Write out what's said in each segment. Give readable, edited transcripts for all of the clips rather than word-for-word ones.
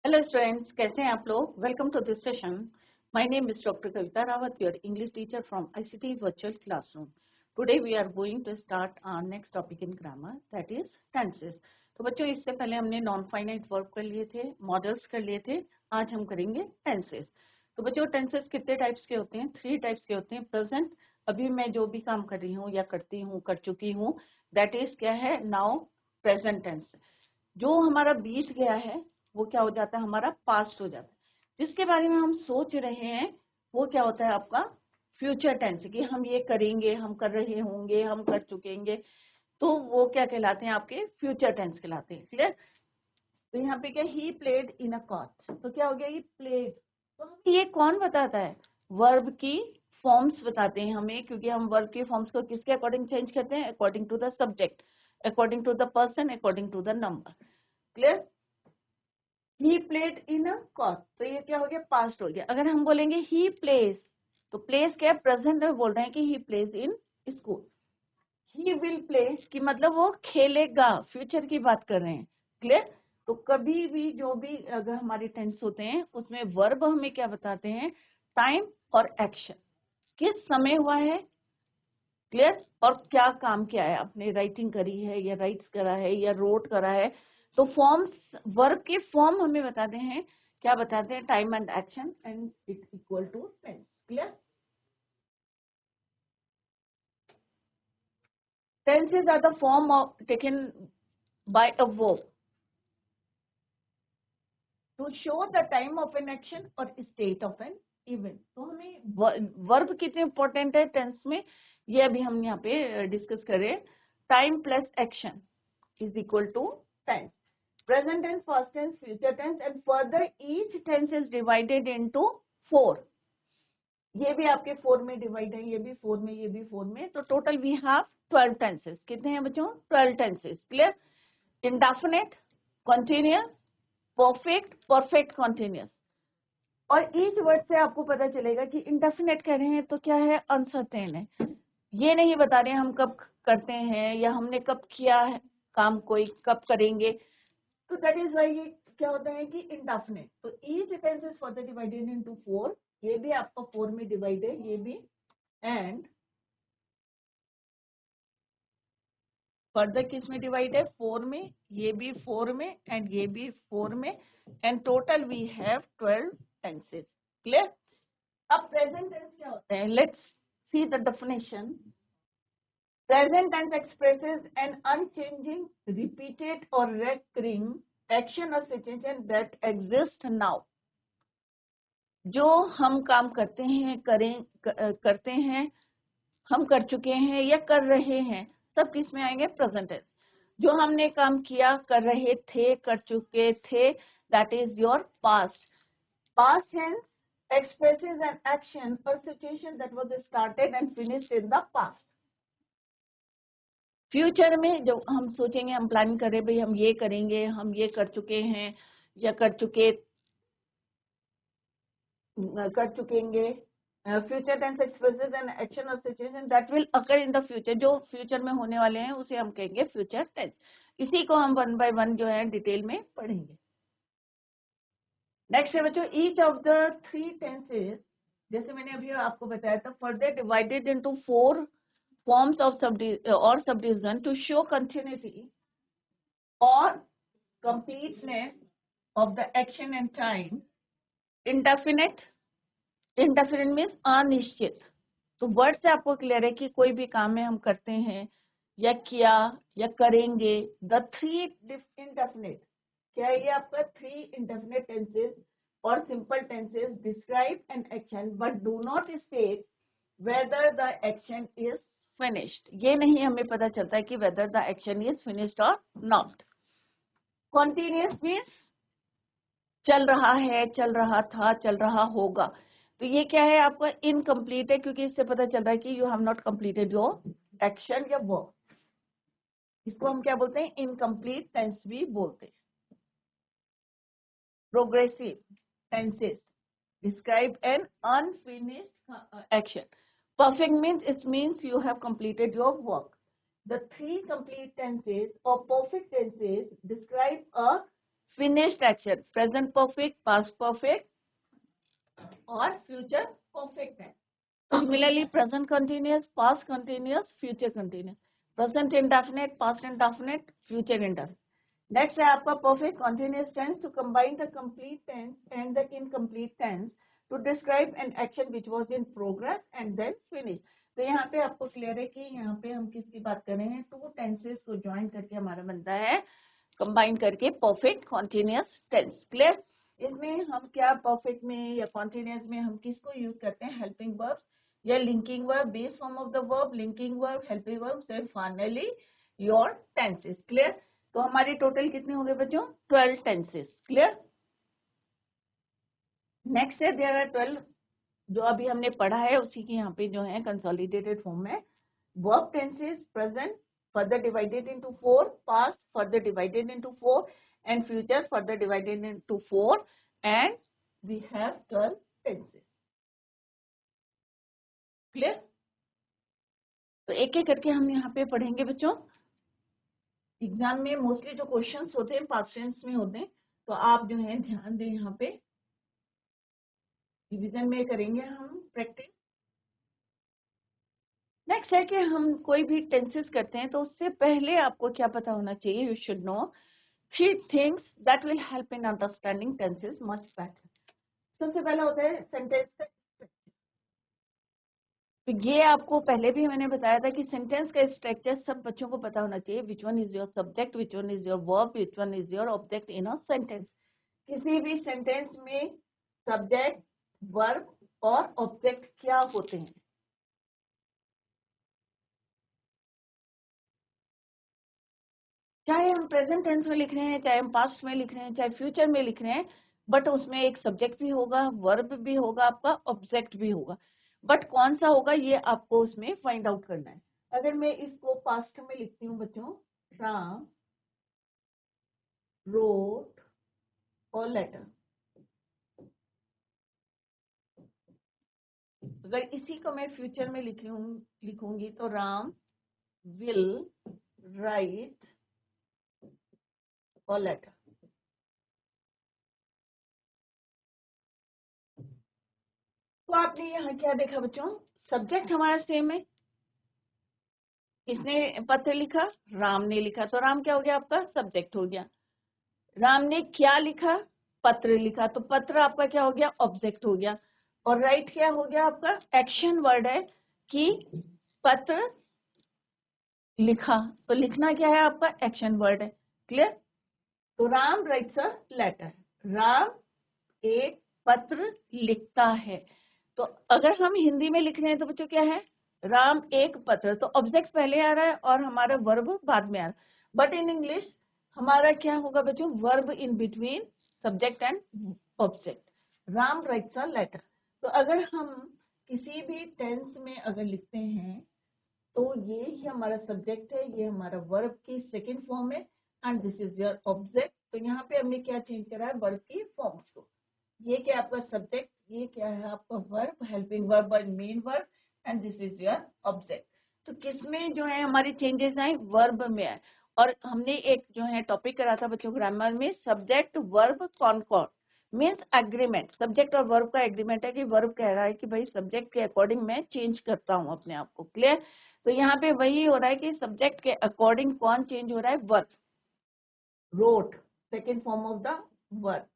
Hello students, कैसे हैं आप लोग। Welcome to this session. My name is doctor Kavita Rawat, your English teacher from ICT virtual classroom. Today we are going to start our next topic in grammar, that is tenses. तो बच्चों, इससे पहले हमने non finite verb कर लिए थे, models कर लिए थे। आज हम करेंगे टेंसेस। तो बच्चों, टेंसेस कितने टाइप्स के होते हैं? 3 टाइप्स के होते हैं। प्रेजेंट, अभी मैं जो भी काम कर रही हूँ या करती हूँ, कर चुकी हूँ, दैट इज क्या है? Now present tense. जो हमारा बीत गया है वो क्या हो जाता है? हमारा पास्ट हो जाता है। जिसके बारे में हम सोच रहे हैं वो क्या होता है? आपका फ्यूचर टेंस, कि हम ये करेंगे, हम कर रहे होंगे, हम कर चुकेंगे। तो वो क्या कहलाते हैं? आपके फ्यूचर टेंस कहलाते हैं। क्लियर? तो यहाँ पे क्या, ही प्लेड इन अ कोर्ट, तो क्या हो गया? ये प्लेड। तो हमें ये कौन बताता है? वर्ब की फॉर्म्स बताते हैं हमें, क्योंकि हम वर्ब की फॉर्म्स को किसके अकॉर्डिंग चेंज करते हैं? According to the subject, according to the person, according to the number. Clear? He played in a court, तो ये क्या हो गया? पास्ट हो गया। अगर हम बोलेंगे ही प्लेस, तो प्लेस क्या है? प्रेजेंट में बोल रहे हैं कि he place in school. He will play कि मतलब वो खेलेगा, फ्यूचर की बात कर रहे हैं। क्लियर? तो कभी भी जो भी अगर हमारे टेंस होते हैं उसमें वर्ब हमें क्या बताते हैं? टाइम और एक्शन, किस समय हुआ है। क्लियर? और क्या काम किया है आपने? राइटिंग करी है या राइट्स करा है या रोट करा है। तो फॉर्म्स, वर्ब के फॉर्म हमें बताते हैं, क्या बताते हैं? Time and action, and it equal to tense. Clear? Tenses are the form of taken by a verb to show the time of an action और स्टेट ऑफ एन इवेंट। तो हमें वर्ब कितने इंपॉर्टेंट है tense में, ये अभी हम यहाँ पे डिस्कस करें। Time plus action is equal to tense. Present tense, past tense, future tense, and further each tense is divided into 4. ये भी आपके 4 में डिवाइड है, ये भी 4 में, ये भी 4 में। तो टोटल वी हैव 12 टेंसेस। कितने हैं बच्चों? 12 tenses. Clear? Indefinite, continuous, perfect, perfect continuous. और ईच वर्ड से आपको पता चलेगा कि इंडेफिनिट कह रहे हैं तो क्या है? अनसर्टेन है, ये नहीं बता रहे हम कब करते हैं या हमने कब किया है काम, कोई कब करेंगे। तो दैट इज वाई ये क्या होता है कि इंडेफिनिट। तो each tense is further divided into 4। ये भी आपका 4 में डिवाइड है, ये भी। एंड फर्दर किस में डिवाइड है? 4 में, ये भी 4 में, एंड ये भी 4 में। And total we have 12 tenses. Clear? अब प्रेजेंट टेंस क्या होता है? Let's see the definition. Present tense expresses an unchanging, repeated or recurring action or situation that exists now. जो हम काम करते हैं, करते हैं, हम कर चुके हैं या कर रहे हैं, सब किस में आएंगे? Present tense. जो हमने काम किया, कर रहे थे, कर चुके थे, that is your past. Past tense expresses an action or situation that was started and finished in the past. Future में जब हम सोचेंगे, हम प्लानिंग करें, भाई हम ये करेंगे, हम ये कर चुके हैं या कर चुकेंगे। Future tense expresses an action और situation that will occur in the future, जो फ्यूचर में होने वाले हैं उसे हम कहेंगे फ्यूचर टेंस। इसी को हम 1 बाय 1 जो है डिटेल में पढ़ेंगे। नेक्स्ट है बच्चों, ईच ऑफ द 3 टेंसेस, जैसे मैंने अभी आपको बताया था, further divided into 4 forms of subdivision to show continuity or completeness of the action and time. Indefinite, indefinite means अनिश्चित। तो वर्ड से आपको क्लियर है कि कोई भी काम में हम करते हैं या किया या करेंगे। द 3 indefinite, क्या है ये आपका? 3 indefinite tenses और simple tenses describe an action but do not state whether the action is finished. ये नहीं हमें पता चलता है कि whether the action is finished or not. Continuous means चल रहा है, चल रहा था, चल रहा होगा। तो ये क्या है? आपका इनकम्प्लीट है, क्योंकि इससे पता चल रहा है कि you have not completed your action या वर्क। इसको हम क्या बोलते हैं? इनकम्प्लीट टेंस भी बोलते हैं। Progressive tenses describe an unfinished action. Perfect means it means you have completed your work. The 3 complete tenses or perfect tenses describe a finished action, present perfect, past perfect और future perfect है। Similarly, present continuous, past continuous, future continuous, present indefinite, past indefinite, future indefinite. Next है आपका perfect continuous tense to combine the complete tense and the incomplete tense to describe an action which was in progress and then finished. तो यहाँ पे आपको clear है कि यहाँ पे हम किसकी बात कर रहे हैं, टू टेंसेस को ज्वाइन करके हमारा बनता है, कंबाइन करके परफेक्ट कॉन्टिन्यूस टेंस। क्लियर? इसमें हम क्या परफेक्ट में या कॉन्टिन्यूस में हम किसको यूज करते हैं, हेल्पिंग वर्ब्स या linking verb, base form of the verb, linking verb, helping verb, then finally your tenses. Clear? तो हमारे टोटल कितने हो गए बच्चों, 12 टेंसेस। क्लियर? नेक्स्ट है देयर आर 12, जो अभी हमने पढ़ा है उसी की यहाँ पे जो है कंसोलिडेटेड फॉर्म में verb tenses, present further divided into 4, past further divided into 4 and future further divided into 4 and we have 12 tenses. Clear? तो एक एक करके हम यहाँ पे पढ़ेंगे बच्चों। एग्जाम में मोस्टली जो क्वेश्चंस होते हैं पास्ट टेंस में होते हैं, तो आप जो है ध्यान दें, यहाँ पे रिवीजन में करेंगे हम प्रैक्टिस। नेक्स्ट है कि हम कोई भी टेंसेस करते हैं तो उससे पहले आपको क्या पता होना चाहिए, you should know 3 things that will help in understanding tenses much better. सबसे पहला होता है सेंटेंस का स्ट्रक्चर। तो ये आपको पहले भी मैंने बताया था कि सेंटेंस का स्ट्रक्चर सब बच्चों को पता होना चाहिए। Which one is your subject, which one is your verb, which one is your object in a sentence. किसी भी सेंटेंस में सब्जेक्ट, वर्ब और ऑब्जेक्ट क्या होते हैं। चाहे हम प्रेजेंट टेंस में लिख रहे हैं, चाहे हम पास्ट में लिख रहे हैं, चाहे फ्यूचर में लिख रहे हैं, बट उसमें एक सब्जेक्ट भी होगा, वर्ब भी होगा, आपका ऑब्जेक्ट भी होगा, बट कौन सा होगा ये आपको उसमें फाइंड आउट करना है। अगर मैं इसको पास्ट में लिखती हूँ बच्चों, राम रोट और लेटर, अगर इसी को मैं फ्यूचर में लिखूंगी तो राम विल राइट और लेटर। तो आपने यहाँ क्या देखा बच्चों, सब्जेक्ट हमारा सेम है, किसने पत्र लिखा, राम ने लिखा, तो राम क्या हो गया आपका सब्जेक्ट हो गया। राम ने क्या लिखा, पत्र लिखा, तो पत्र आपका क्या हो गया, ऑब्जेक्ट हो गया। और राइट क्या हो गया आपका, एक्शन वर्ड है कि पत्र लिखा, तो लिखना क्या है आपका, एक्शन वर्ड है। क्लियर? तो Ram writes a letter, Ram एक पत्र लिखता है। तो अगर हम हिंदी में लिख रहे हैं तो बच्चों क्या है, राम एक पत्र, तो ऑब्जेक्ट पहले आ रहा है और हमारा वर्ब बाद में आ रहा है। बट इन इंग्लिश हमारा क्या होगा बच्चों, verb in between subject and object. Ram writes a letter. तो अगर हम किसी भी टेंस में अगर लिखते हैं तो ये ही हमारा सब्जेक्ट है, ये हमारा वर्ब की सेकेंड फॉर्म है and this is your object. तो यहाँ पे हमने क्या चेंज करा है, वर्ब की फॉर्म्स को। ये क्या आपका सब्जेक्ट, ये क्या है आपका वर्ब, हेल्पिंग वर्ब और main verb and this is your object. तो किसमें जो है हमारे चेंजेस आए, वर्ब में आए। और हमने एक जो है टॉपिक करा था बच्चों ग्रामर में, subject verb concord means agreement. Subject और वर्ब का एग्रीमेंट है कि वर्ब कह रहा है कि भाई सब्जेक्ट के अकॉर्डिंग मैं चेंज करता हूँ अपने आप को। क्लियर? तो यहाँ पे वही हो रहा है कि सब्जेक्ट के अकॉर्डिंग कौन चेंज हो रहा है, verb. Wrote second form of the verb,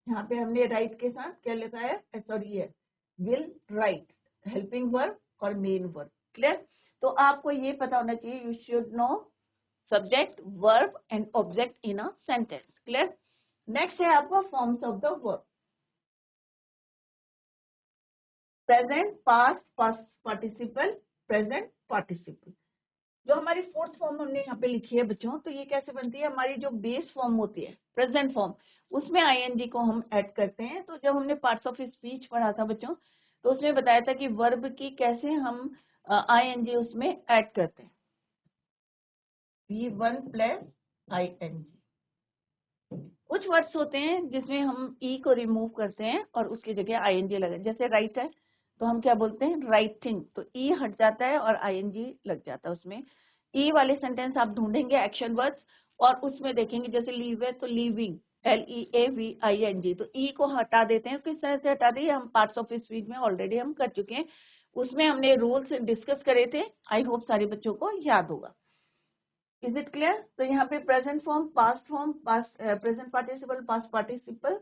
यहाँ पे हमने राइट के साथ क्या लिखा है, सॉरी है विल राइट, हेल्पिंग वर्ब और मेन वर्ब। क्लियर? तो आपको ये पता होना चाहिए, you should know subject, verb and object in a sentence. Clear? Next है आपका forms of the verb, present, past, past participle, present participle. जो हमारी फोर्थ फॉर्म हमने यहाँ पे लिखी है बच्चों, तो ये कैसे बनती है, हमारी जो बेस फॉर्म होती है प्रेजेंट फॉर्म, उसमें आईएनजी को हम ऐड करते हैं। तो जब हमने पार्ट्स ऑफ स्पीच पढ़ा था बच्चों, तो उसमें बताया था कि वर्ब की कैसे हम आईएनजी उसमें ऐड करते हैं, V1 प्लस आईएनजी। कुछ वर्ड्स होते हैं जिसमें हम ई को रिमूव करते हैं और उसकी जगह आईएनजी लगे, जैसे राइट है तो हम क्या बोलते हैं, राइटिंग, तो ई हट जाता है और आईएनजी लग जाता है उसमें। ई वाले सेंटेंस आप ढूंढेंगे एक्शन वर्ड्स और उसमें देखेंगे, जैसे लीव है तो लीविंग, LEAVING। तो ई को हटा देते हैं। किस तरह से हटा दें, हम पार्ट्स ऑफ स्पीच में ऑलरेडी हम कर चुके हैं, उसमें हमने रूल्स डिस्कस करे थे। आई होप सारे बच्चों को याद होगा। Is it clear? तो यहाँ पे present form, past form, past present participle, past participle,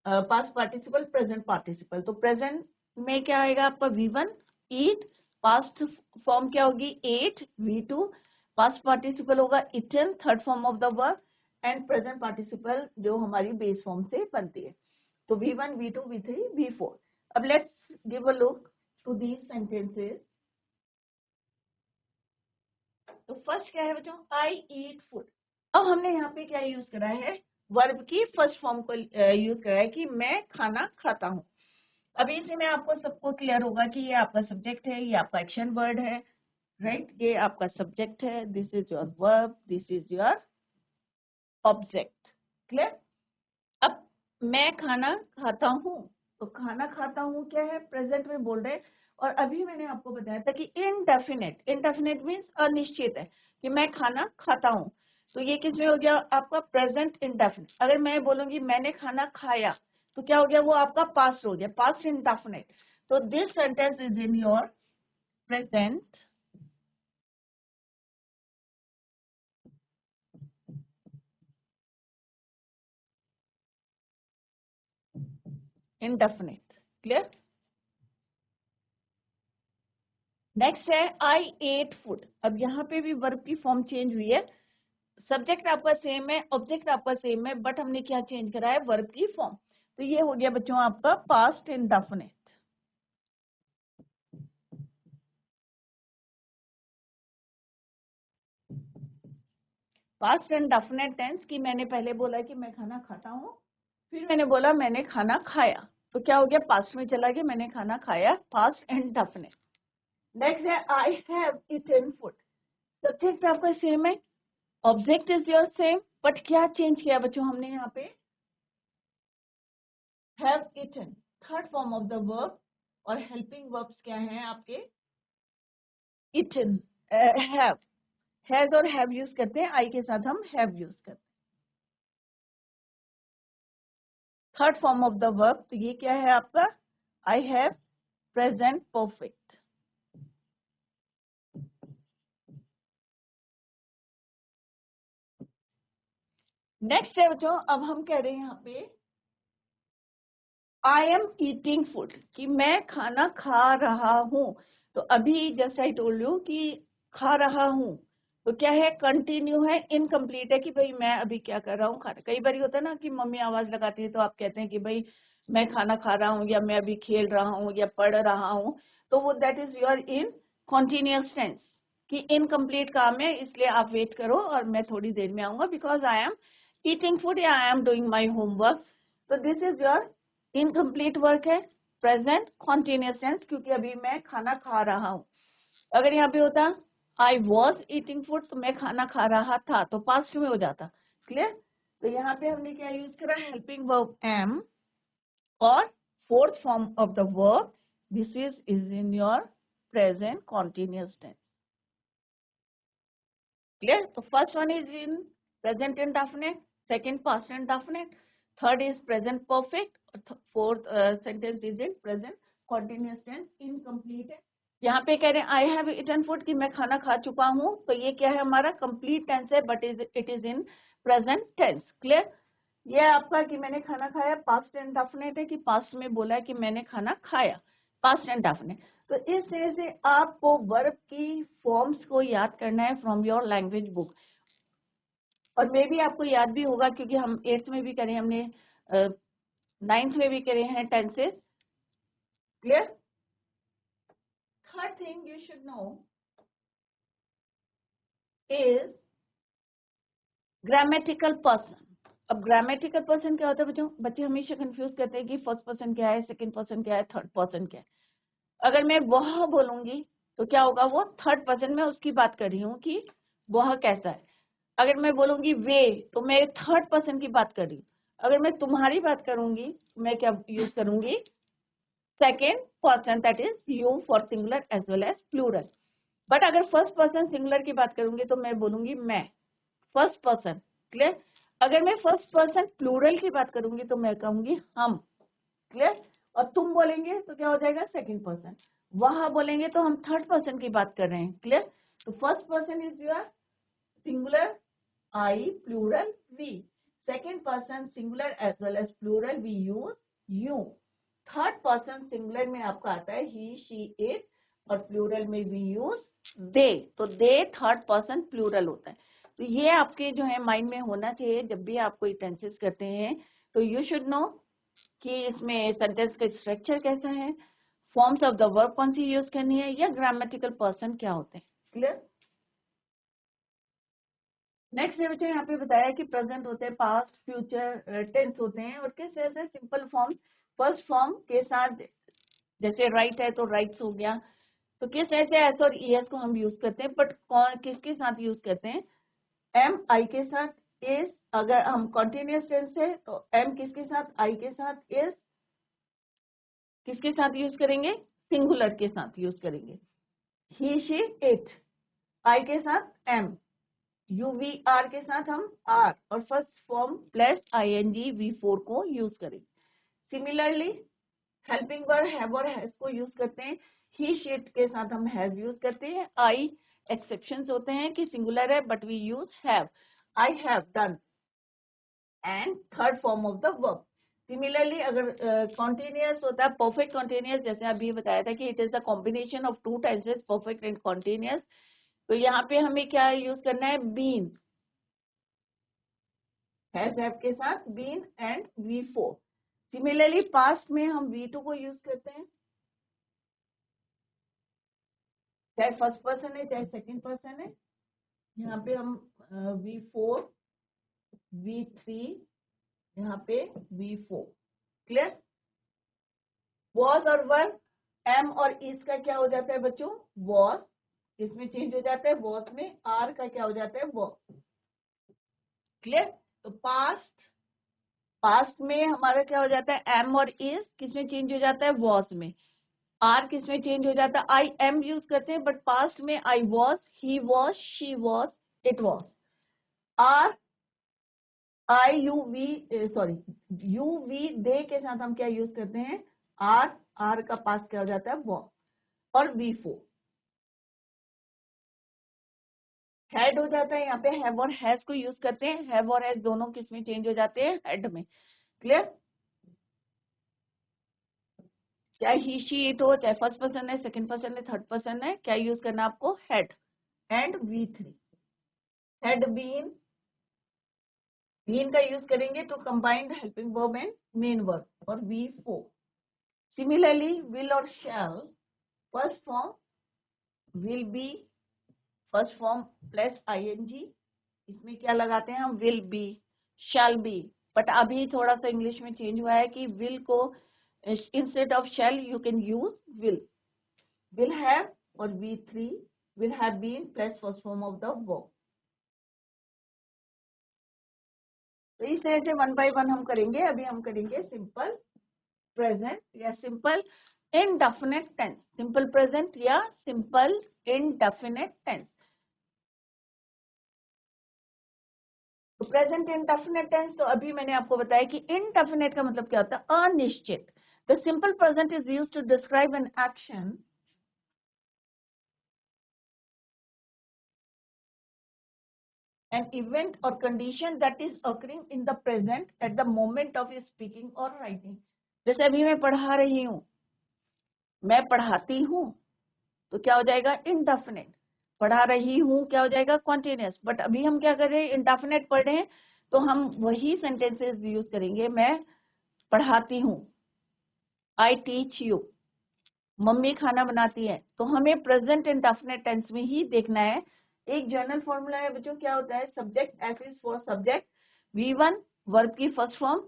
past participle, present participle. तो प्रेजेंट में क्या आएगा आपका V1 ईट, पास्ट फॉर्म क्या होगी एट, V2, पास्ट पार्टिसिपल होगा eaten, third form of the verb, and present participle जो हमारी बेस फॉर्म से बनती है। तो V1, V2, V3, V4। अब let's give a look to these sentences. तो फर्स्ट क्या है बच्चों, आई ईट फूड। अब हमने यहाँ पे क्या यूज करा है, वर्ब की फर्स्ट फॉर्म को यूज करा है कि मैं खाना खाता हूँ। अभी से में आपको सबको क्लियर होगा कि ये आपका सब्जेक्ट है, ये आपका एक्शन वर्ड है, राइट? ये आपका सब्जेक्ट है, this is your verb, this is your object. Clear? अब मैं खाना खाता हूँ, तो खाना खाता हूँ क्या है, प्रेजेंट में बोल रहे हैं। और अभी मैंने आपको बताया था कि इनडेफिनेट, इनडेफिनेट मीन्स अनिश्चित है कि मैं खाना खाता हूँ। तो ये किस में हो गया आपका प्रेजेंट इनडेफिनेट। अगर मैं बोलूंगी मैंने खाना खाया, तो क्या हो गया, वो आपका पास्ट हो गया, पास्ट इनडेफिनेट। तो this sentence is in your present indefinite। Clear? Next है आई एट फूड। अब यहाँ पे भी वर्ब की फॉर्म चेंज हुई है, सब्जेक्ट आपका सेम है, ऑब्जेक्ट आपका सेम है, बट हमने क्या चेंज करा है, वर्ब की फॉर्म। तो ये हो गया बच्चों आपका past indefinite. Past indefinite tense कि मैंने पहले बोला कि मैं खाना खाता हूँ, फिर मैंने बोला मैंने खाना खाया, तो क्या हो गया, पास्ट में चला गया, मैंने खाना खाया, पास्ट इंडेफिनिट। नेक्स्ट है I have eaten food. Subject आपका सेम है, object is your same, but क्या चेंज किया बच्चों हमने यहाँ पे, have eaten third form of the verb, और हेल्पिंग वर्ब्स क्या हैं आपके, ईटन, हैव, हैज और हैव यूज करते हैं, आई के साथ हम हैव यूज करते हैं। Third form of the verb, तो ये क्या है आपका, I have present perfect. Next है बच्चों, अब हम कह रहे हैं यहाँ पे आई एम ईटिंग फूड, कि मैं खाना खा रहा हूँ। तो अभी जस्ट आई टोल्ड यू कि खा रहा हूँ, तो क्या है, कंटिन्यू है, इनकम्प्लीट है कि भाई मैं अभी क्या कर रहा हूँ, खाना। कई बार होता है ना कि मम्मी आवाज लगाती है तो आप कहते हैं कि भाई मैं खाना खा रहा हूँ, या मैं अभी खेल रहा हूँ, या पढ़ रहा हूँ। तो वो that is your in continuous tense, कि इनकम्प्लीट काम है, इसलिए आप वेट करो और मैं थोड़ी देर में आऊंगा, because I am eating food या I am doing my homework. तो this is your incomplete work है, प्रेजेंट कॉन्टिन्यूअस टेंस, क्योंकि अभी मैं खाना खा रहा हूँ। अगर यहाँ पे होता आई वॉज ईटिंग फूड, तो मैं खाना खा रहा था, तो पास्ट में हो जाता। क्लियर? तो यहाँ पे हमने क्या यूज करा, हेल्पिंग वर्ब एम, और fourth form of the verb, this is in your present continuous tense. Clear? तो first one is in present indefinite, second past indefinite, third is present perfect, और fourth sentence is in present continuous tense, incomplete है। यहाँ पे कह रहे हैं आई have eaten food, कि मैं खाना खा चुका हूँ, तो ये क्या है, हमारा कंप्लीट टेंस है, but it is in present tense. Clear? ये आपका कि मैंने खाना खाया, पास्ट इंडेफिनिट है, कि पास्ट में बोला है कि मैंने खाना खाया, पास्ट इंडेफिनिट। तो इस तरह से आपको वर्ब की फॉर्म्स को याद करना है फ्रॉम योर लैंग्वेज बुक। और मे भी आपको याद भी होगा, क्योंकि हम 8th में भी करे, हमने 9th में भी करे हैं tenses. Clear? Third thing you should know is grammatical person. अब ग्रामेटिकल पर्सन क्या होता है बच्चों, बच्चे हमेशा कंफ्यूज करते हैं कि फर्स्ट पर्सन क्या है, सेकंड पर्सन क्या है, थर्ड पर्सन क्या है। अगर मैं वह बोलूंगी तो क्या होगा, वो थर्ड पर्सन में उसकी बात कर रही हूँ कि वह कैसा है। अगर मैं बोलूंगी वे, तो मैं थर्ड पर्सन की बात कर रही हूँ। अगर मैं तुम्हारी बात करूंगी, मैं क्या यूज करूंगी, second person, that is you for singular as well as plural. But अगर फर्स्ट पर्सन सिंगुलर की बात करूंगी तो मैं बोलूंगी मैं, फर्स्ट पर्सन। क्लियर? अगर मैं फर्स्ट पर्सन प्लूरल की बात करूंगी तो मैं कहूंगी हम, क्लियर। और तुम बोलेंगे तो क्या हो जाएगा, सेकंड पर्सन। वहां बोलेंगे तो हम थर्ड पर्सन की बात कर रहे हैं, क्लियर। तो first person is your singular I, plural we. Second person singular as well as plural we use you. Third person singular में आपका आता है ही, शी, इट, और प्लूरल में वी यूज दे। तो दे थर्ड पर्सन प्लूरल होता है। तो ये आपके जो है माइंड में होना चाहिए जब भी आप कोई टेंसेस करते हैं। तो यू शुड नो कि इसमें सेंटेंस का स्ट्रक्चर कैसा है, फॉर्म्स ऑफ द वर्ब कौन सी यूज करनी है, या ग्रामेटिकल पर्सन क्या होते हैं, क्लियर। नेक्स्ट है बच्चों, यहाँ पे बताया कि प्रेजेंट होते हैं, पास्ट, फ्यूचर, टेंस होते हैं, और किस तरह से सिंपल फॉर्म फर्स्ट फॉर्म के साथ, जैसे राइट है तो राइट्स हो गया, तो किस तरह से एस और ईएस को हम यूज करते हैं, बट कौन किसके साथ यूज करते हैं, एम आई के साथ, इज। अगर हम कॉन्टिन्यूअस टेंस है तो एम किसके साथ, आई के साथ, इज किसके साथ यूज करेंगे, सिंगुलर के साथ यूज करेंगे, ही, शी, इट, आई के साथ एम, यू, वी, आर के साथ हम आर, और first form plus I N G V four को यूज करेंगे। सिमिलरली हेल्पिंग वर्ब हैव और हैज को यूज करते हैं, ही, शीट के साथ हम हैज यूज करते हैं। आई एक्सेप्शंस होते हैं कि सिंगुलर है but we use have, I have done, and third form of the verb. Similarly अगर कॉन्टिन्यूअस होता है, परफेक्ट कॉन्टिन्यूअस, जैसे अभी बताया था कि it is the combination of two tenses, perfect and continuous, तो यहाँ पे हमें क्या यूज करना है, बीन, हैज हैव के साथ been and V four. Similarly past में हम वी टू को यूज करते हैं, चाहे फर्स्ट पर्सन है चाहे सेकंड पर्सन है। यहाँ पे हम वी फोर, वी थ्री, यहाँ पे वी फोर, क्लियर। वॉज और वर, एम और इज का क्या हो जाता है बच्चों, वॉज, किसमें चेंज हो जाता है, वॉज में, आर का क्या हो जाता है, वॉज, क्लियर। तो पास्ट, पास्ट में हमारा क्या हो जाता है, एम और इज किसमें चेंज हो जाता है, वॉज में। आर किसमें चेंज हो जाता है, आई एम यूज करते हैं, बट पास्ट में I was, he was, she was, it was. Are, I, you, we, sorry, you, we, they के साथ हम क्या यूज करते हैं, आर, आर का पास क्या हो जाता है, वॉज, और वी फोर। हेड हो जाता है, यहाँ पे हैव और हैज को यूज करते हैं, हैव और हैज दोनों किसमें चेंज हो जाते हैं, हेड में, क्लियर। चाहे ही, शी, इट हो, चाहे फर्स्ट पर्सन है, सेकंड पर्सन है, थर्ड पर्सन है, क्या यूज करना है आपको, had and V three. Had been, been का यूज करेंगे तो combined helping verb and main verb, और वी फोर। सिमिलरली विल और shall, first form will be, first form plus ING, इसमें क्या लगाते हैं हम, will be, shall be, but अभी थोड़ा सा इंग्लिश में चेंज हुआ है कि विल को instead of shall you can use will. Will have और V three, will have been plus first form of the verb. तो इस तरह से वन बाय वन हम करेंगे। अभी हम करेंगे सिंपल प्रेजेंट या simple indefinite tense, simple present या सिंपल इनडेफिनिट टेंस। तो प्रेजेंट इनडेफिनिट टेंस, तो अभी मैंने आपको बताया कि इनडेफिनिट का मतलब क्या होता है, अनिश्चित। The simple present is used to describe an action an event or condition that is occurring in the present at the moment of speaking or writing। जैसे अभी मैं पढ़ा रही हूँ, मैं पढ़ाती हूँ, तो क्या हो जाएगा, इनडेफिनिट। पढ़ा रही हूँ क्या हो जाएगा, कॉन्टिन्यूअस। बट अभी हम क्या कर रहे हैं, इनडेफिनिट पढ़ रहे हैं, तो हम वही सेंटेंसेस यूज करेंगे। मैं पढ़ाती हूँ, आई टीच यू, मम्मी खाना बनाती है, तो हमें प्रेजेंट इंडेफिनिट टेंस में ही देखना है। एक जनरल फॉर्मूला है बच्चों, क्या होता है, subject S is for subject, V1 verb की फर्स्ट फॉर्म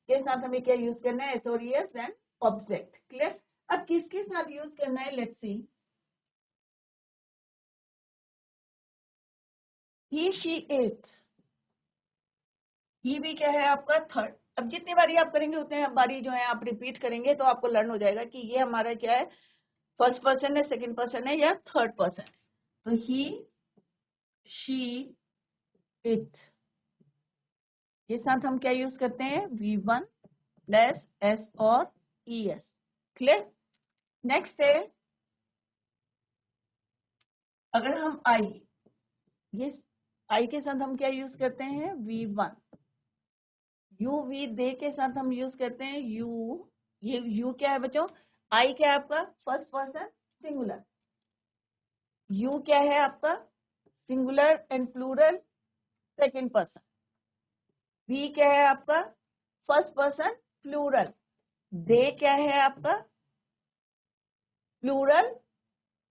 के साथ हमें क्या यूज करना है, एसओरियस एंड ऑब्जेक्ट, क्लियर। अब किसके साथ यूज करना है, let's see, he, she, it. He भी क्या है आपका थर्ड। अब जितनी बारी आप करेंगे उतने बारी जो है आप रिपीट करेंगे, तो आपको लर्न हो जाएगा कि ये हमारा क्या है, फर्स्ट पर्सन है, सेकंड पर्सन है, या थर्ड पर्सन है। तो ही, शी, इट, के साथ हम क्या यूज करते हैं, V1 प्लस S और ES। क्लियर। नेक्स्ट है, अगर हम ये I के साथ हम क्या यूज करते हैं, V1। V दे के साथ हम यूज करते हैं U। ये U क्या है बच्चों, I क्या है आपका, फर्स्ट पर्सन सिंगुलर। U क्या है आपका, singular and plural second person. V क्या है आपका, फर्स्ट पर्सन प्लूरल। दे क्या है आपका, प्लूरल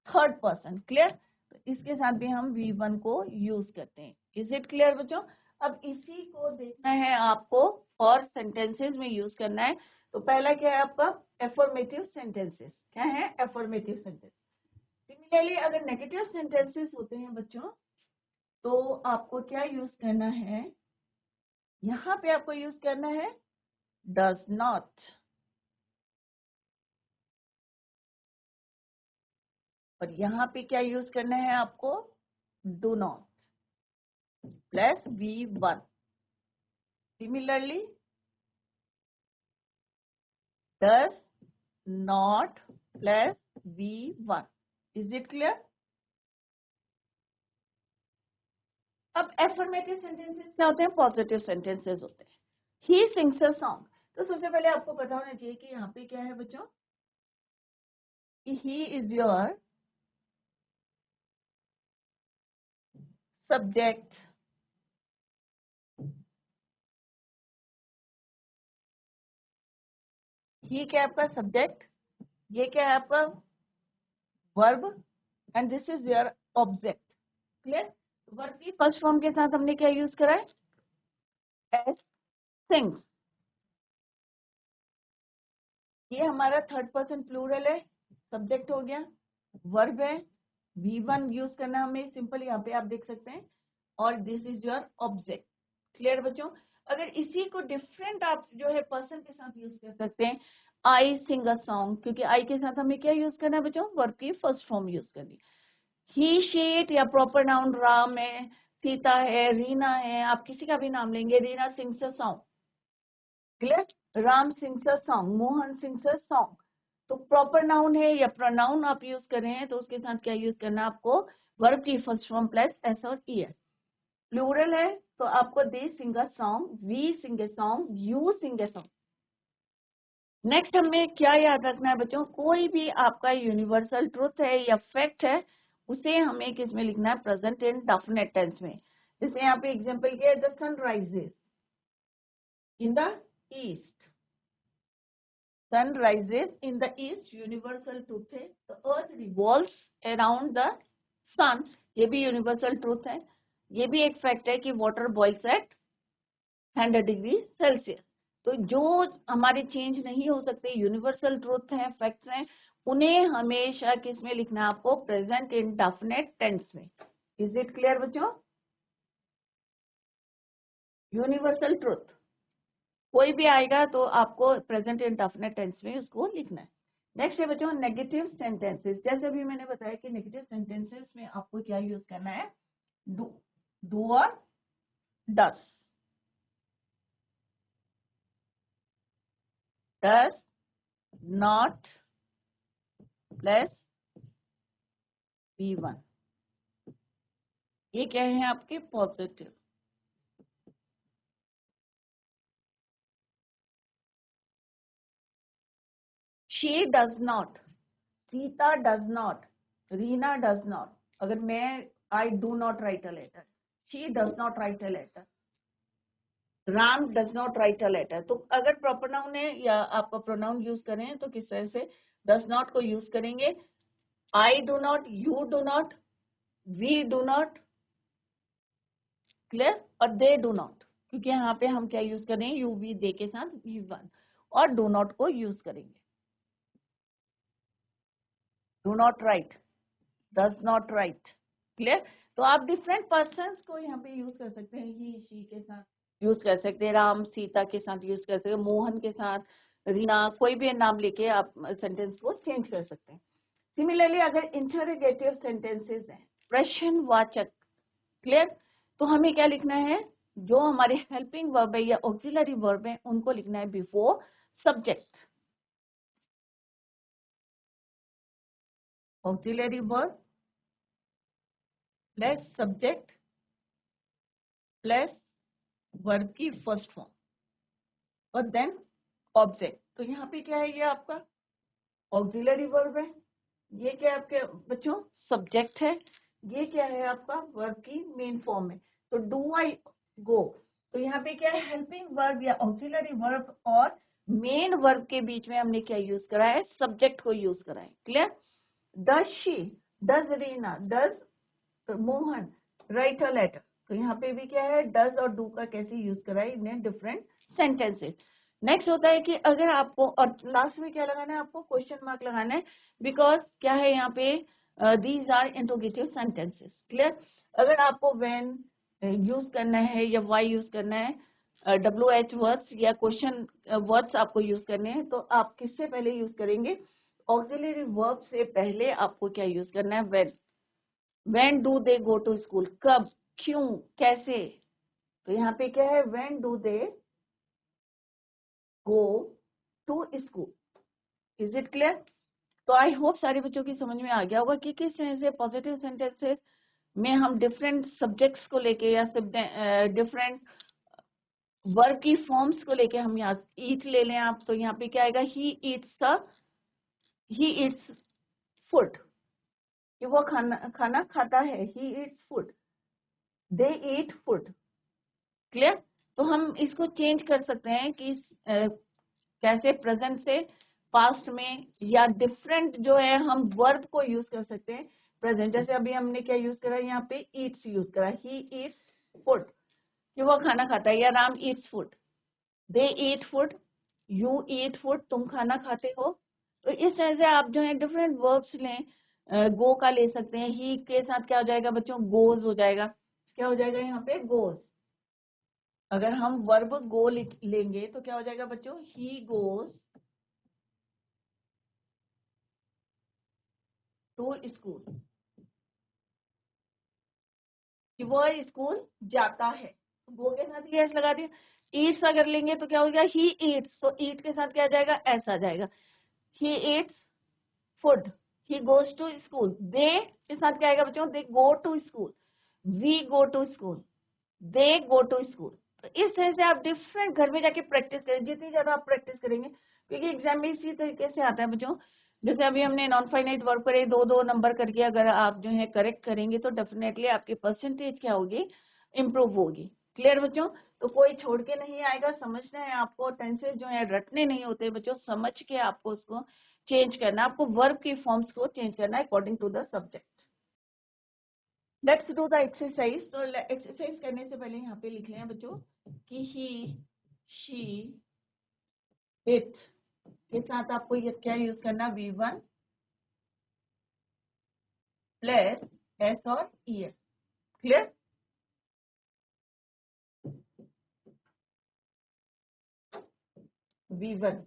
थर्ड पर्सन। क्लियर। तो इसके साथ भी हम V1 को यूज करते हैं। इज इट क्लियर बच्चों। अब इसी को देखना है आपको और सेंटेंसेस में यूज करना है। तो पहला क्या है आपका, एफर्मेटिव सेंटेंसेस। क्या है, एफर्मेटिव सेंटेंस। सिमिलरली अगर नेगेटिव सेंटेंसेस होते हैं बच्चों, तो आपको क्या यूज करना है, यहाँ पे आपको यूज करना है डज नॉट, और यहाँ पे क्या यूज करना है आपको, do not plus V1। Similarly does not plus V1। Is it clear. अब एफर्मेटिव सेंटेंसेस क्या होते हैं, पॉजिटिव सेंटेंसेस होते हैं। He sings a song. तो सबसे पहले आपको पता होना चाहिए कि यहाँ पे क्या है बच्चों, कि ही इज योर सब्जेक्ट, ही क्या है आपका सब्जेक्ट, ये क्या है आपका verb, and this is your object. Clear. Verb की फर्स्ट फॉर्म के साथ हमने क्या यूज करा है, एस सिंग्स। ये हमारा थर्ड पर्सन प्लूरल है, सब्जेक्ट हो गया, वर्ब है, V1 यूज करना हमें सिंपल, यहाँ पे आप देख सकते हैं, और this is your object. Clear बच्चों। अगर इसी को डिफरेंट आप जो है पर्सन के साथ यूज कर सकते हैं, आई सिंग अ सॉन्ग, क्योंकि आई के साथ हमें क्या यूज करना है बच्चों, वर्ब की फर्स्ट फॉर्म यूज करनी। ही शी इट या प्रॉपर नाउन राम है, सीता है, रीना है, आप किसी का भी नाम लेंगे, Reena sings a song. Clear. Ram sings a song, Mohan sings a song. तो प्रॉपर नाउन है या प्रोनाउन आप यूज कर रहे हैं, तो उसके साथ क्या यूज करना है आपको, वर्ब की फर्स्ट फॉर्म प्लस एस और ईएस। प्लूरल है तो आपको they sing a song, we sing a song, you sing a song. Next हमें क्या याद रखना है बच्चों, कोई भी आपका यूनिवर्सल ट्रुथ है या फैक्ट है, उसे हमें किस में लिखना है, प्रेजेंट इन डेफिनेट टेंस में। जैसे यहाँ पे एग्जांपल क्या है, the sun rises in the east. Sun rises in the east, universal truth है। तो earth revolves around the sun, ये भी यूनिवर्सल ट्रूथ है। ये भी एक फैक्ट है कि water boils at 100 degree Celsius. तो जो हमारे चेंज नहीं हो सकते, यूनिवर्सल ट्रूथ हैं, फैक्ट्स हैं, उन्हें हमेशा किस में लिखना है आपको, प्रेजेंट इंडेफिनिट टेंस में। इज इट क्लियर बच्चों। यूनिवर्सल ट्रूथ कोई भी आएगा तो आपको प्रेजेंट इंडेफिनिट टेंस में उसको लिखना है। नेक्स्ट है बच्चों नेगेटिव सेंटेंसेस। जैसे अभी मैंने बताया कि नेगेटिव सेंटेंसेस में आपको क्या यूज करना है, डू और डस। डस नॉट प्लस V1, ये क्या है आपके positive. She does not, Sita does not, Reena does not. अगर मैं I do not write a letter, she does not write a letter, Ram does not write a letter. तो अगर प्रॉपर नाउन है या आपका प्रोनाउन यूज करें तो किस तरह से डज नॉट को यूज करेंगे, I do not, you do not, we do not. Clear. और दे डू नॉट, क्योंकि यहाँ पे हम क्या यूज करें, यू वी दे के साथ V1, और डू नॉट को यूज करेंगे। Do not right, does not right. Clear. तो आप डिफरेंट पर्सन को यहाँ पे यूज कर सकते हैं, ही शी के साथ यूज कर सकते हैं, राम सीता के साथ यूज कर सकते हैं, मोहन के साथ, रीना, कोई भी नाम लेके आप सेंटेंस को चेंज कर सकते हैं। सिमिलरली अगर इंटरोगेटिव सेंटेंसेस हैं, प्रश्नवाचक, क्लियर, तो हमें क्या लिखना है, जो हमारे हेल्पिंग वर्ब है या ऑक्सिलरी वर्ब है उनको लिखना है before subject. Auxiliary verb plus subject plus verb की फर्स्ट फॉर्म और देन ऑब्जेक्ट। तो यहाँ पे क्या है, ये आपका ऑक्सिलरी वर्ब है, ये क्या है आपके बच्चों सब्जेक्ट है, ये क्या है आपका वर्ब की मेन फॉर्म है। तो डू आई गो, तो यहाँ पे क्या है हेल्पिंग वर्ब या ऑक्सिलरी वर्ब और मेन वर्ब के बीच में हमने क्या यूज करा है, सब्जेक्ट को यूज करा है। Clear? Does she, does Reena, does Mohan write a letter. तो यहाँ पे भी क्या है डज और डू का कैसे यूज करा है इन डिफरेंट सेंटेंसेस। नेक्स्ट होता है कि अगर आपको, और लास्ट में क्या लगाना है आपको, क्वेश्चन मार्क लगाना है, बिकॉज क्या है यहाँ पे these are interrogative sentences. Clear? अगर आपको व्हेन यूज करना है या वाई यूज करना है, WH वर्ड्स या क्वेश्चन वर्ड्स आपको यूज करने हैं, तो आप किससे पहले यूज करेंगे, ऑक्सिलरी वर्ब से पहले आपको क्या यूज करना है, when do they go to school, कब, क्यों, कैसे। तो यहाँ पे क्या है when do they go to school. Is it clear? तो आई होप सारे बच्चों की समझ में आ गया होगा कि किस तरह से पॉजिटिव सेंटेंसेस में हम डिफरेंट सब्जेक्ट्स को लेके या डिफरेंट वर्ब की फॉर्म्स को लेके हम यहाँ ईट ले लें आप, तो यहाँ पे क्या आएगा, ही ईट्स फूड, कि वो खाना खाता है, ही ईट्स फूड, दे ईट फूड। क्लियर? तो हम इसको चेंज कर सकते हैं कि कैसे प्रेजेंट से पास्ट में या डिफरेंट जो है हम वर्ब को यूज कर सकते हैं प्रेजेंट। जैसे अभी हमने क्या यूज करा, यहाँ पे ईट्स यूज करा, ही ईट्स फूड, कि वो खाना खाता है, या Ram Yeats food, they eat food, you eat food, तुम खाना खाते हो। तो इस तरह से आप जो है डिफरेंट वर्ब्स लें, गो का ले सकते हैं, ही के साथ क्या हो जाएगा बच्चों, गोज हो जाएगा। क्या हो जाएगा यहाँ पे, गोज। अगर हम वर्ब गो लेंगे तो क्या हो जाएगा बच्चों, ही गोज टू स्कूल, कि वह स्कूल जाता है। गो के साथ ही एस लगा दिया। ईट्स अगर लेंगे तो क्या हो गया, ही ईट्स, तो ईट के साथ क्या आ जाएगा, एस आ जाएगा। He eats food, he goes to school. They के साथ क्या आएगा बच्चों, they go to school, we go to school, they go to school. तो इस तरह से आप डिफरेंट घर में जाके प्रैक्टिस करें, जितनी ज्यादा आप प्रैक्टिस करेंगे, क्योंकि एग्जाम में इसी तरीके से आता है बच्चों। जैसे अभी हमने नॉन फाइनाइट वर्ब करे, दो दो नंबर करके अगर आप जो है करेक्ट करेंगे तो डेफिनेटली आपकी परसेंटेज क्या होगी, इम्प्रूव होगी। क्लियर बच्चों? तो कोई छोड़ के नहीं आएगा, समझना है आपको, टेंसेस जो है रटने नहीं होते बच्चों, समझ के आपको उसको चेंज करना, आपको वर्ब की फॉर्म्स को चेंज करना है according to the subject. Let's do the exercise. तो एक्सरसाइज करने से पहले यहाँ पे लिख लें बच्चों कि ही, शी, इट के साथ आपको ये क्या यूज करना, V1 प्लस एस और ES। क्लियर? V1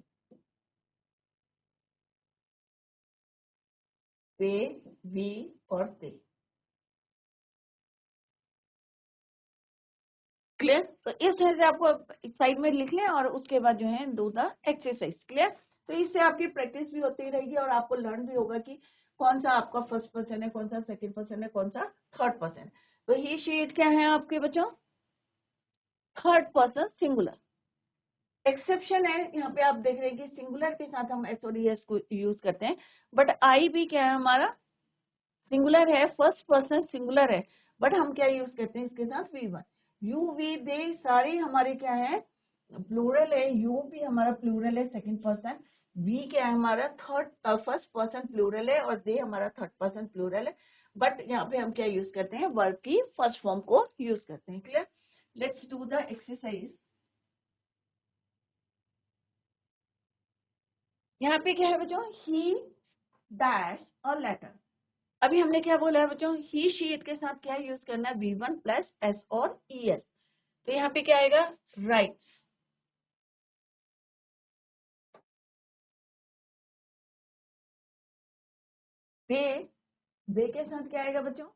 पे, वी और ते। क्लियर? तो इस तरह से आपको साइड में लिख लें और उसके बाद जो है डू द एक्सरसाइज। क्लियर? तो इससे आपकी प्रैक्टिस भी होती रहेगी और आपको लर्न भी होगा कि कौन सा आपका फर्स्ट पर्सन है, कौन सा सेकंड पर्सन है, कौन सा थर्ड पर्सन। तो ही शी इट क्या है आपके बच्चों, थर्ड पर्सन सिंगुलर। एक्सेप्शन है यहाँ पे, आप देख रहे हैं कि सिंगुलर के साथ हम एस और एस को यूज करते हैं, बट आई भी क्या है हमारा सिंगुलर है, फर्स्ट पर्सन सिंगुलर है, बट हम क्या यूज करते हैं इसके साथ V1। यू वी दे सारे हमारे क्या है प्लूरल है, यू भी हमारा प्लूरल है सेकंड पर्सन, वी क्या है हमारा थर्ड फर्स्ट पर्सन प्लूरल है, और दे हमारा थर्ड पर्सन प्लूरल है, बट यहाँ पे हम क्या यूज करते हैं, वर्ब की फर्स्ट फॉर्म को यूज करते हैं। Clear? Let's do the exercise. यहाँ पे क्या है बच्चों, ही डैश और लेटर। अभी हमने क्या बोला है बच्चों, ही शी इट के साथ क्या यूज करना है, V1 प्लस एस और ES। तो यहाँ पे क्या आएगा, राइट्स। दे, दे के साथ क्या आएगा बच्चों,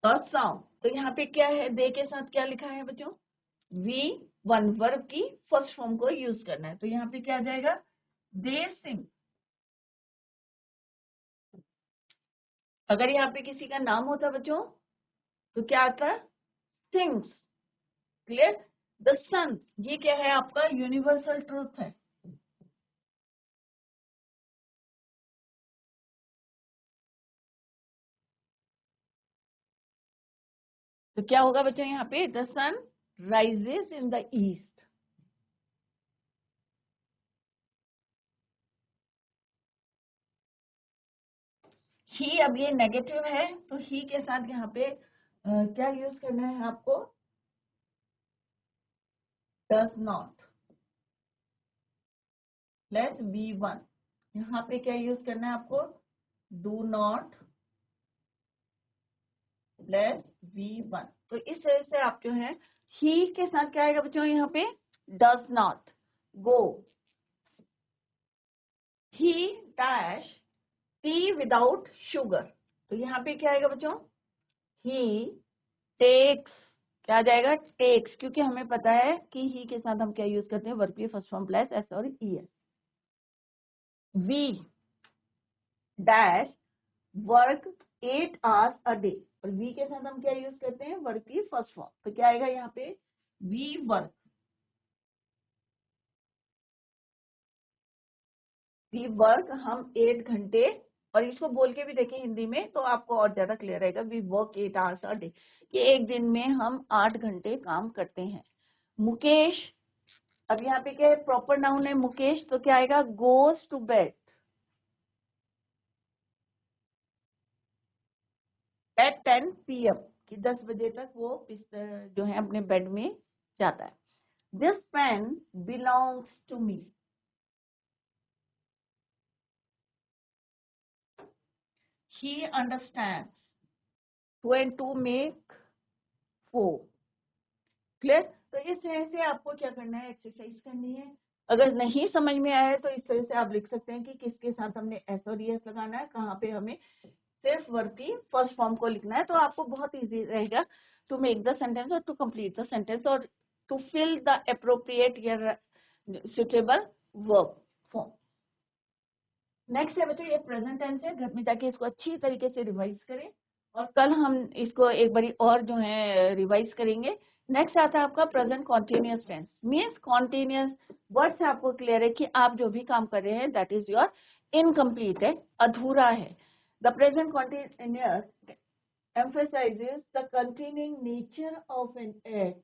साउंड। तो यहाँ पे क्या है, दे के साथ क्या लिखा है बच्चों, वी वन वर्ब की फर्स्ट फॉर्म को यूज करना है। तो यहाँ पे क्या आ जाएगा, दे सिंग। अगर यहाँ पे किसी का नाम होता बच्चों तो क्या आता, सिंग्स। क्लियर। द सन, ये क्या है आपका यूनिवर्सल ट्रूथ है। तो क्या होगा बच्चों यहाँ पे, the sun rises in the east. He, अब ये नेगेटिव है तो ही के साथ यहाँ पे क्या यूज करना है आपको, डज नॉट प्लस V1। यहाँ पे क्या यूज करना है आपको, डू नॉट प्लस V1। तो इस तरह से आप जो है, ही के साथ क्या आएगा बच्चों यहाँ पे, does not go. He dash T without sugar. तो यहाँ पे क्या आएगा बच्चों, ही टेक्स, क्या आ जाएगा, टेक्स, क्योंकि हमें पता है कि ही के साथ हम क्या यूज करते हैं, वर्ब की फर्स्ट फॉर्म प्लस एस और ई है। We dash work 8 hours a day. और वी के साथ हम क्या यूज करते हैं, वर्क की फर्स्ट फॉर्म। तो क्या आएगा यहाँ पे, वी वर्क। वी वर्क हम 8 घंटे, और इसको बोल के भी देखें हिंदी में तो आपको और ज्यादा क्लियर रहेगा, we work 8 hours a day, कि एक दिन में हम 8 घंटे काम करते हैं। मुकेश, अब यहाँ पे क्या है, प्रॉपर नाउन है मुकेश, तो क्या आएगा, goes to bed at 10 PM, कि 10 बजे तक वो जो है अपने बेड में जाता है। This pen belongs to me. He understands when to make 4। क्लियर। तो इस तरह से आपको क्या करना है, एक्सरसाइज करनी है। अगर नहीं समझ में आया तो इस तरह से आप लिख सकते हैं कि किसके साथ हमने एस और एस लगाना है, कहाँ पे हमें सिर्फ वर्ब की फर्स्ट फॉर्म को लिखना है। तो आपको बहुत इजी रहेगा टू मेक द सेंटेंस और टू कंप्लीट द सेंटेंस और टू फिल द अप्रोप्रिएट या सुटेबल वर्ब फॉर्म। नेक्स्ट है बच्चों, ये प्रेजेंट टेंस है, घर में जाके इसको अच्छी तरीके से रिवाइज करें और कल हम इसको एक बारी और जो है रिवाइज करेंगे। नेक्स्ट आता है आपका present continuous tense. Means continuous word से आपको क्लियर है कि आप जो भी काम कर रहे हैं दैट इज योर इनकम्प्लीट है, अधूरा है। The present continuous emphasizes the continuing nature of an act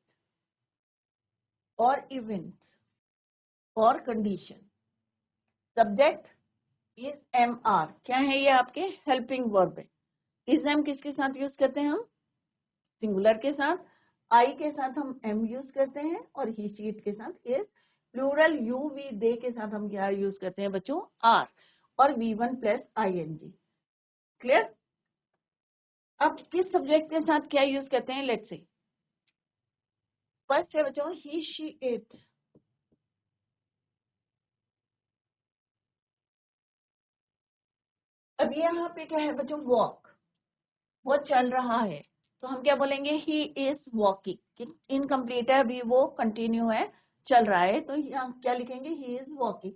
or event or condition. Subject is MR, क्या है ये आपके हेल्पिंग वर्ब है। इज एम किसके साथ यूज करते हैं हम, सिंगुलर के साथ। आई के साथ हम एम यूज करते हैं और ही शीट के साथ is. Plural you we they के साथ हम क्या यूज करते हैं बच्चों, आर। और V1 प्लस ING। क्लियर। अब किस सब्जेक्ट के साथ क्या यूज करते हैं, लेट्स से फर्स्ट है बच्चों ही शी इट। अब यहाँ पे क्या है बच्चों, वॉक, वो चल रहा है। तो हम क्या बोलेंगे, ही इज वॉकिंग। इनकम्प्लीट है अभी, वो कंटिन्यू है, चल रहा है, तो हम क्या लिखेंगे, ही इज वॉकिंग।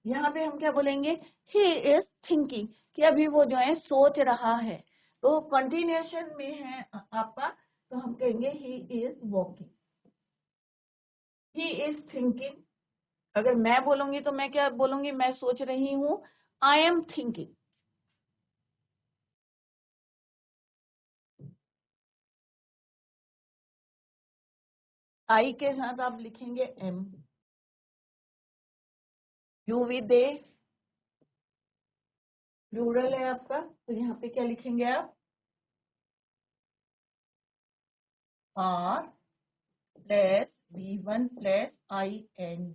यहाँ पे हम क्या बोलेंगे, ही इज थिंकिंग, कि अभी वो जो है सोच रहा है। तो कंटिन्यूएशन में है आपका, तो हम कहेंगे he is walking, he is thinking. अगर मैं बोलूंगी तो मैं क्या बोलूंगी, मैं सोच रही हूँ, आई एम थिंकिंग। आई के साथ आप लिखेंगे am. You we they plural है आपका, तो यहाँ पे क्या लिखेंगे आप, are plus V1 plus ING।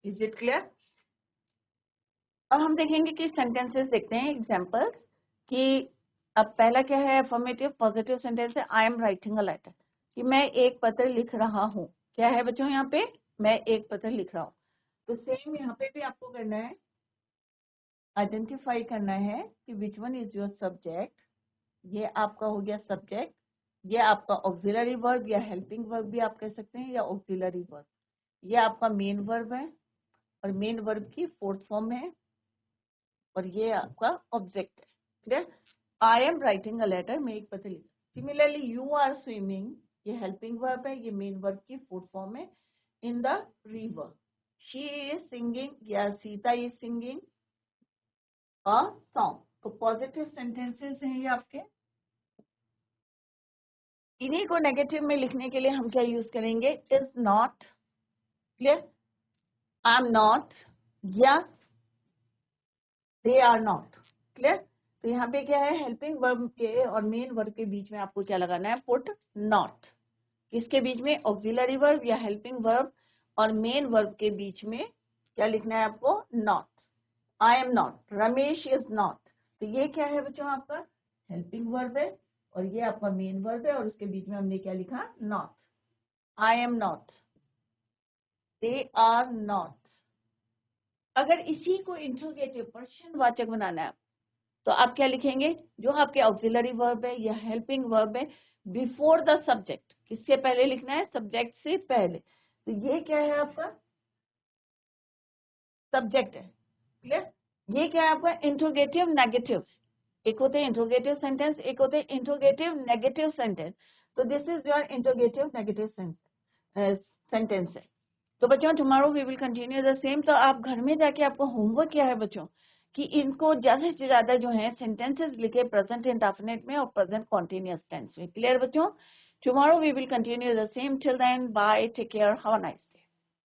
Is it clear. अब हम देखेंगे कि सेंटेंसेस देखते हैं एग्जांपल्स, कि अब पहला क्या है, अफर्मेटिव पॉजिटिव सेंटेंस है, I am writing a letter, कि मैं एक पत्र लिख रहा हूँ। क्या है बच्चों यहाँ पे, मैं एक पत्र लिख रहा हूँ। तो सेम यहाँ पे भी आपको करना है, आइडेंटिफाई करना है कि which one is your subject. ये आपका हो गया सब्जेक्ट, ये आपका ऑक्सिलरी वर्ब या हेल्पिंग वर्ब भी आप कह सकते हैं, या ऑक्सिलरी वर्ब। ये आपका मेन वर्ब है और मेन वर्ब की फोर्थ फॉर्म है, और ये आपका ऑब्जेक्ट है। Clear? I am writing a letter, मैं एक पत्र लिख। सिमिलरली यू आर स्विमिंग, ये हेल्पिंग वर्ब है, ये मेन वर्ब की फोर्थ फॉर्म है, in the river. She is singing या Sita is singing a song. तो पॉजिटिव सेंटेंसेस हैं ये आपके। इन्हीं को नेगेटिव में लिखने के लिए हम क्या यूज करेंगे? Is not. Clear? I am not या दे आर नॉट। क्लियर? तो यहाँ पे क्या है, हेल्पिंग वर्ब के और मेन वर्ब के बीच में आपको क्या लगाना है? Put not. किसके बीच में? ऑक्सिलरी वर्ब या हेल्पिंग वर्ब और मेन वर्ब के बीच में क्या लिखना है आपको? Not. I am not, Ramesh is not. तो ये क्या है बच्चों? आपका हेल्पिंग वर्ब है और ये आपका मेन वर्ब है, और उसके बीच में हमने क्या लिखा? Not. I am not, they are not. अगर इसी को इंट्रोगेटिव प्रश्नवाचक बनाना है तो आप क्या लिखेंगे? जो आपके ऑक्सिलरी वर्ब है या हेल्पिंग वर्ब है, बिफोर द सब्जेक्ट। किससे पहले लिखना है? सब्जेक्ट से पहले। तो ये क्या है आपका? सब्जेक्ट है। क्लियर? ये क्या है आपका? Interrogative negative. एक होते हैं इंट्रोगेटिव सेंटेंस, एक होते हैं इंट्रोगेटिव नेगेटिव सेंटेंस। तो this is your interrogative negative sentence है। तो बच्चों tomorrow we will continue the same. तो आप घर में जाके आपको होमवर्क क्या है बच्चों, कि इनको ज्यादा से ज्यादा जो है सेंटेंसेस लिखे प्रेजेंट इंडेफिनिट में और प्रेजेंट कॉन्टिन्यूअस टेंस में। क्लियर बच्चों? Tomorrow we will continue the same. Till then bye, take care, have a nice